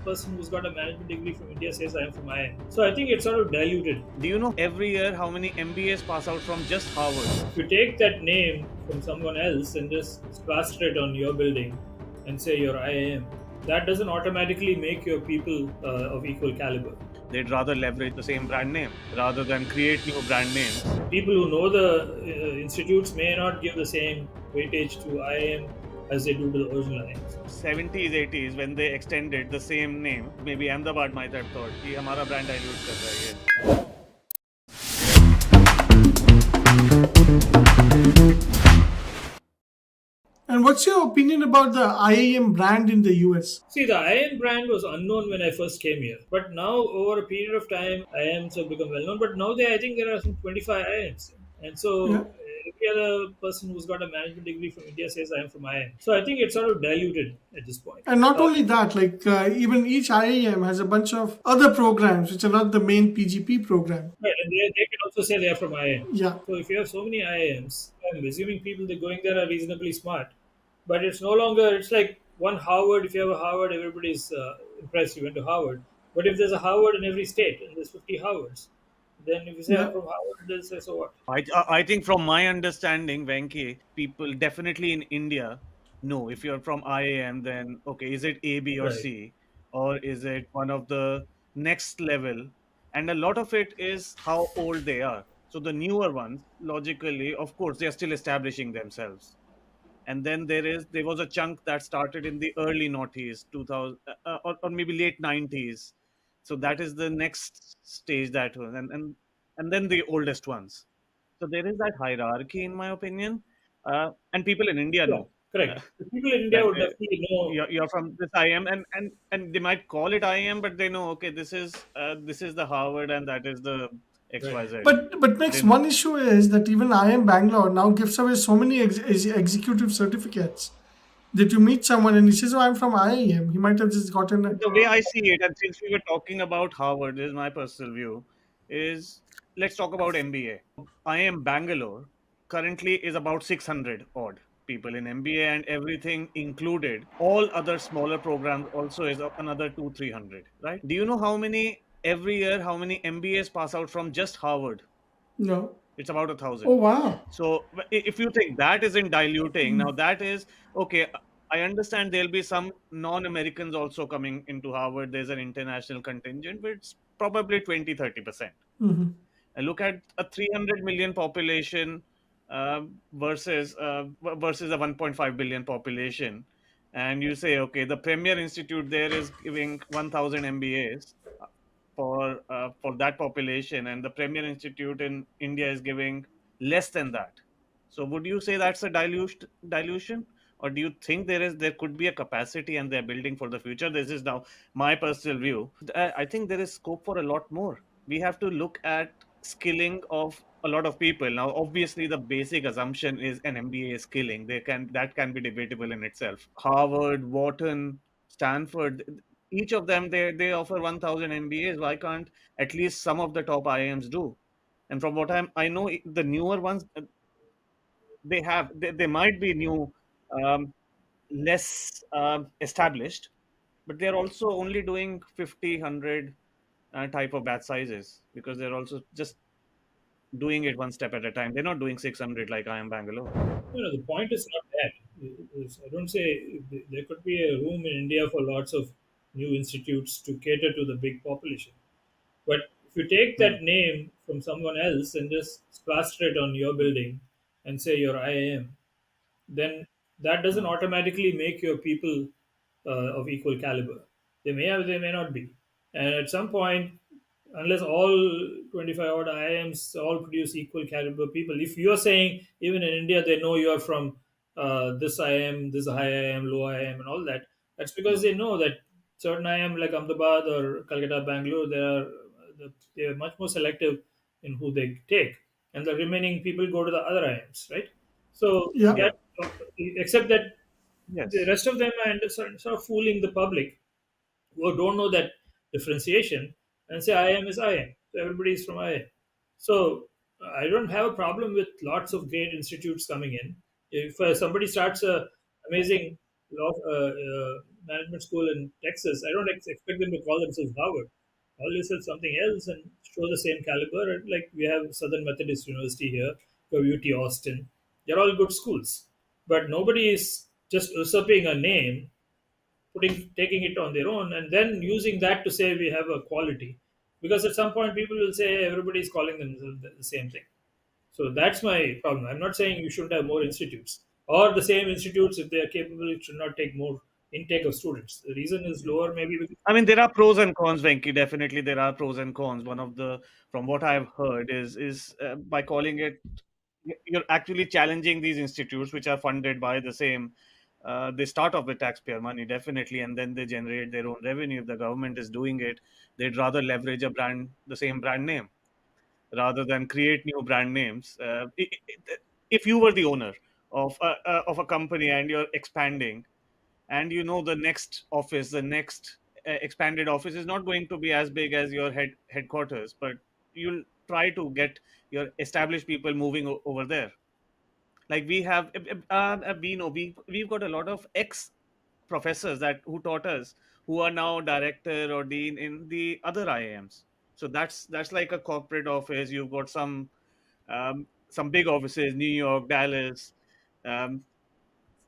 person who's got a management degree from India says I am from IIM. So I think it's sort of diluted. Do you know every year how many MBAs pass out from just Harvard? If you take that name from someone else and just plaster it on your building and say you're IIM, that doesn't automatically make your people of equal caliber. They'd rather leverage the same brand name rather than create new brand names. People who know the institutes may not give the same weightage to IIM as they do to the original IIMs. 70s 80s when they extended the same name, maybe Ahmedabad might have thought कि हमारा brand dilute कर रहा है ये. And what's your opinion about the IAM brand in the US? See, the IIM brand was unknown when I first came here, but now over a period of time, IIMs have become well known. But now I think there are some 25 IIMs, and Yeah. so every other person who's got a management degree from India says I am from IIM. So I think it's sort of diluted at this point. And not only that, like even each IAM has a bunch of other programs which are not the main PGP program. Right, and they can also say they are from IIM. Yeah. So if you have so many IIMs, I'm assuming people that going there are reasonably smart. But it's no longer, it's like one Harvard. If you have a Harvard, everybody's impressed you went to Harvard. But if there's a Harvard in every state and there's 50 Harvards, then if you say I'm Yeah. from Harvard, they'll say, so what? I think from my understanding, Venki, people definitely in India know if you're from IAM, then okay, is it A, B, or Right. C, or is it one of the next level? And a lot of it is how old they are. So the newer ones, logically, of course, they are still establishing themselves. And then there was a chunk that started in the early noughties 2000 or maybe late 90s, so that is the next stage that was, and then the oldest ones. So there is that hierarchy in my opinion, and people in India Yeah, know uh, correct. The people in India that would definitely know. you're from this IM, and they might call it IM, but they know, okay, this is the Harvard and that is the Right. XYZ. But They next know. one issue is that even IIM Bangalore now gives away so many executive certificates that you meet someone and he says, "Oh, I'm from IIM." He might have just gotten a. The way I see it, and since we were talking about Harvard, this is my personal view, is let's talk about MBA. I am Bangalore currently is about 600 odd people in MBA and everything included. All other smaller programs also is another 2 300, right? Do you know how many every year how many MBAs pass out from just Harvard? No. It's about a Oh thousand. wow. So if you think that isn't diluting, now that is okay. I understand there'll be some non-Americans also coming into Harvard. There's an international contingent, but it's probably 20 30%. Hmm. And look at a 300 million population versus a 1.5 billion population, and you say, okay, the premier institute there is giving 1,000 MBAs for that population, and the premier institute in India is giving less than that. So would you say that's a dilution, or do you think there could be a capacity and they're building for the future? This is now my personal view. I think there is scope for a lot more. We have to look at skilling of a lot of people. Now obviously the basic assumption is an MBA is skilling. That can be debatable in itself. Harvard, Wharton, Stanford, each of them, they offer 1,000 MBAs. Why can't at least some of the top IIMs do? And from what I know, the newer ones, they might be new, um, less established, but they're also only doing 50 100 type of batch sizes, because they're also just doing it one step at a time. They're not doing 600 like I am Bangalore. The point is not that. I don't say there could be a room in India for lots of new institutes to cater to the big population. But if you take Hmm. that name from someone else and just plaster it on your building and say you're IIM, then that doesn't Hmm. automatically make your people of equal caliber. They may have, they may not be. And at some point, unless all 25 odd IIMs all produce equal caliber people, if you're saying even in India they know you're from this IIM, this high IIM, low IIM, and all that, that's because they know that certain IIM like Ahmedabad or Calcutta, Bangalore, they are much more selective in who they take, and the remaining people go to the other IIMs, right? So Yeah. Yeah. that, except that the Yes. rest of them are sort of fooling the public who don't know that differentiation and say IIM is IIM. So everybody is from IIM. So I don't have a problem with lots of great institutes coming in. If somebody starts a amazing law, management school in Texas, I don't expect them to call themselves Harvard. Call yourself something else and show the same caliber. And like we have Southern Methodist University here, we have UT Austin. They're all good schools, but nobody is just usurping a name, taking it on their own, and then using that to say we have a quality. Because at some point, people will say everybody is calling themselves the same thing. So that's my problem. I'm not saying you shouldn't have more institutes or the same institutes, if they are capable, should not take more intake of students. The reason is lower, maybe because, I mean, there are pros and cons, Venki. Definitely, there are pros and cons. One of the, from what I've heard, is by calling it, you're actually challenging these institutes, which are funded by the same. They start off with taxpayer money, definitely, and then they generate their own revenue. If the government is doing it, they'd rather leverage a brand, the same brand name, rather than create new brand names. If you were the owner of a company and you're expanding, and you know the next office, the next expanded office is not going to be as big as your headquarters, but you'll try to get your established people moving over there. Like we have, we know we've got a lot of ex professors that who taught us, who are now director or dean in the other IIMs. So that's like a corporate office. You've got some big offices, New York, Dallas, um,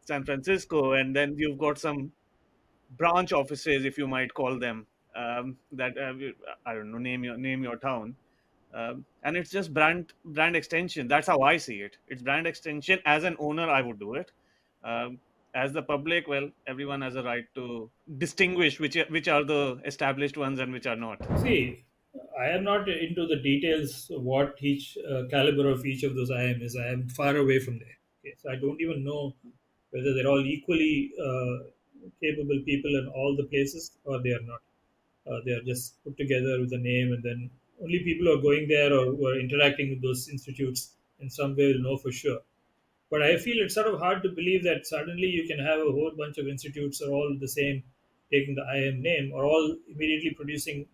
San Francisco, and then you've got some branch offices, if you might call them, that I don't know, name your town, and it's just brand extension. That's how I see it. It's brand extension. As an owner, I would do it. As the public, well, everyone has a right to distinguish which are the established ones and which are not. see, I am not into the details of what each caliber of each of those IM is. I am far away from there. Okay, so I don't even know whether they're all equally capable people in all the places or they are not. They are just put together with a name, and then only people who are going there or who are interacting with those institutes in some way will know for sure. But I feel it's sort of hard to believe that suddenly you can have a whole bunch of institutes are all the same, taking the IM name, or all immediately producing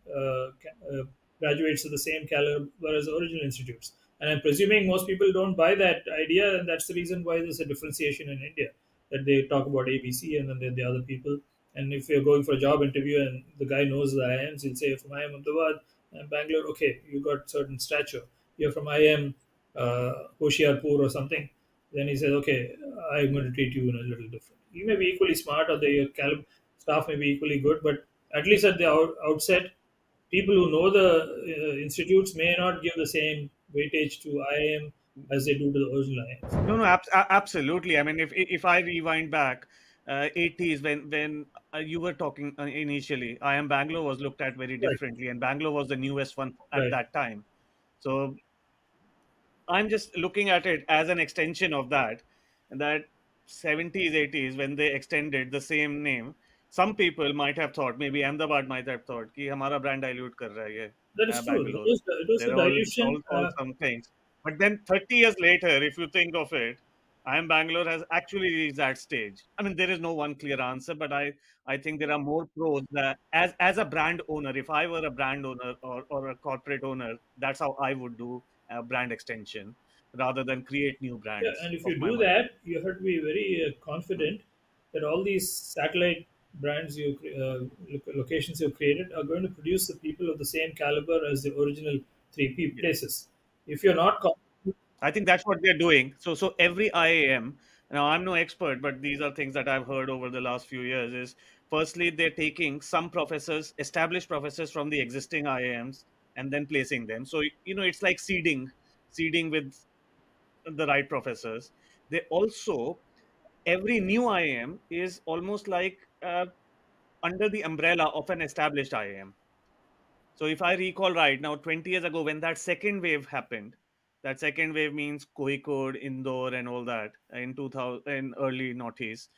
graduates of the same caliber as the original institutes. And I'm presuming most people don't buy that idea, and that's the reason why there's a differentiation in India, that they talk about ABC and then there are the other people. And if you're going for a job interview and the guy knows the IIMs, he'll say, from IIM Ahmedabad and Bangalore, okay, you got certain stature. You're from IIM Hoshiarpur or something, then he says, okay, I'm going to treat you in a little different. You may be equally smart, or the staff may be equally good, but at least at the outset, people who know the institutes may not give the same weightage to IIM as they do to the original IIMs. No, no, absolutely. I mean, if I rewind back, 80s, when you were talking initially, I am Bangalore was looked at very Right, differently, and Bangalore was the newest one at right. that time. So I'm just looking at it as an extension of that, and that 70s, 80s, when they extended the same name, some people might have thought, maybe Ahmedabad might have thought, कि हमारा brand dilute कर रहा है ये, That is true. Bangalore. It was a They're all, dilution. all some things. But then 30 years later, if you think of it, I am Bangalore has actually reached that stage. I mean, there is no one clear answer, but I think there are more pros that as a brand owner, if I were a brand owner or a corporate owner, that's how I would do a brand extension rather than create new Yeah, brands and if of you my do mind. that, you have to be very confident that all these satellite brands locations you've created are going to produce the people of the same caliber as the original places. If you're not confident, I think that's what they're doing. So every IAM, now I'm no expert, but these are things that I've heard over the last few years. Is firstly they're taking some professors, established professors from the existing IAMs, and then placing them. So it's like seeding with the right professors. They also, every new IAM is almost like under the umbrella of an established IAM. So if I recall right now, 20 years ago, when that second wave happened, that second wave means Kozhikode, Indore, and all that in 2000, in early noughties.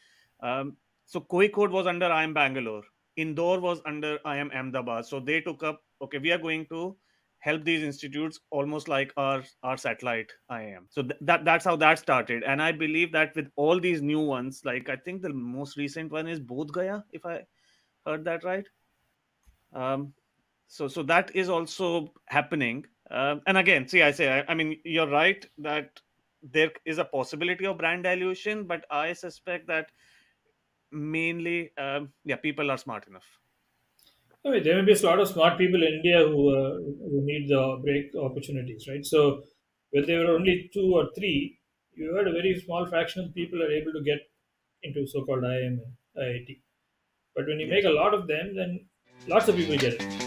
So Kozhikode was under IIM Bangalore. Indore was under IIM Ahmedabad. So they took up, okay, we are going to help these institutes almost like our satellite IIM. So that's how that started. And I believe that with all these new ones, like I think the most recent one is Bodh Gaya, if I heard that right. Um, so that is also happening. And again, see, I mean, you're right that there is a possibility of brand dilution, but I suspect that mainly, yeah, people are smart enough. I mean, there may be a lot of smart people in India who need the break opportunities, right? So when there were only two or three, you had a very small fraction of people are able to get into so-called IIM and IIT. But when you make Yes. a lot of them, then lots of people get it.